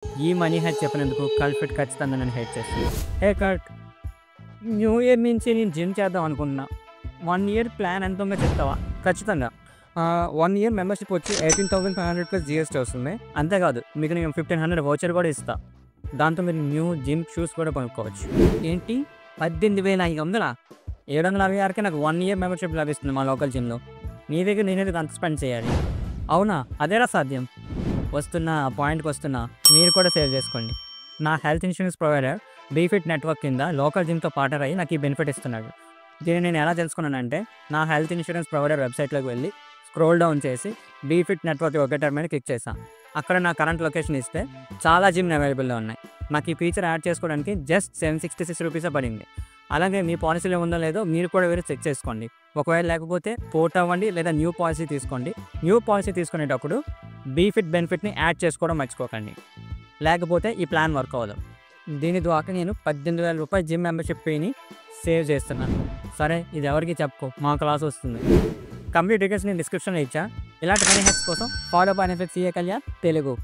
ఈ money hack చెప్పినందుకు కల్ఫిట్ ఖచ్చితంగా నన్ను హెల్ప్ చేస్తుంది. హే కట్, న్యూ ఇయర్ నుంచి నేను జిమ్ చేద్దాం అనుకుంటున్నా. 1 ఇయర్ ప్లాన్ ఎంత ఉందో చెప్తావా? ఖచ్చితంగా. 1 ఇయర్ మెంబర్షిప్ వచ్చి 18,500 ప్లస్ జీఎస్టీ వస్తుంది. అంతేకాదు, మీకు నేను 1500 వౌచర్ కూడా ఇస్తా. దాంతో మీరు న్యూ జిమ్ షూస్ కూడా కొనుక్కోవచ్చు. ఏంటి 18,500? 766కి నాకు 1 ఇయర్ మెంబర్షిప్ లభిస్తుంది మా లోకల్ జిమ్లో. నీ దగ్గర నేనైతే అంత స్పెండ్ చేయాలి. అవునా? అదేలా సాధ్యం? వస్తున్నా, పాయింట్కి వస్తున్నా. మీరు కూడా సేవ్ చేసుకోండి. నా హెల్త్ ఇన్సూరెన్స్ ప్రొవైడర్ బీఫిట్ నెట్వర్క్ కింద లోకల్ జిమ్తో పార్ట్నర్ అయ్యి నాకు ఈ బెనిఫిట్ ఇస్తున్నాడు. దీన్ని నేను ఎలా తెలుసుకున్నానంటే, నా హెల్త్ ఇన్సూరెన్స్ ప్రొవైడర్ వెబ్సైట్లోకి వెళ్ళి స్క్రోల్ డౌన్ చేసి బీఫిట్ నెట్వర్క్ ఒక టర్మ్ మీద క్లిక్ చేశాను. అక్కడ నా కరెంట్ లొకేషన్ ఇస్తే చాలా జిమ్ అవైలబుల్లో ఉన్నాయి. నాకు ఈ ఫీచర్ యాడ్ చేసుకోవడానికి జస్ట్ 766 రూపీసే పడింది. అలాగే మీ పాలసీలో ఉందో లేదో మీరు కూడా వేరే చెక్ చేసుకోండి. ఒకవేళ లేకపోతే పోర్ట్ అవ్వండి లేదా న్యూ పాలసీ తీసుకోండి. న్యూ పాలసీ తీసుకునేటప్పుడు బీఫిట్ బెనిఫిట్ని యాడ్ చేసుకోవడం మర్చిపోకండి, లేకపోతే ఈ ప్లాన్ వర్క్ అవ్వదు. దీని ద్వారా నేను 18,000 రూపాయలు జిమ్ మెంబర్షిప్ ఫీని సేవ్ చేస్తున్నాను. సరే, ఇది ఎవరికి చెప్పుకో, మా క్లాస్ వస్తుంది. కంప్లీట్ డీటెయిల్స్ నేను డిస్క్రిప్షన్లో ఇచ్చా. ఇలాంటి మనీ హ్యాక్స్ కోసం follow benefits CA Kalyan Telugu.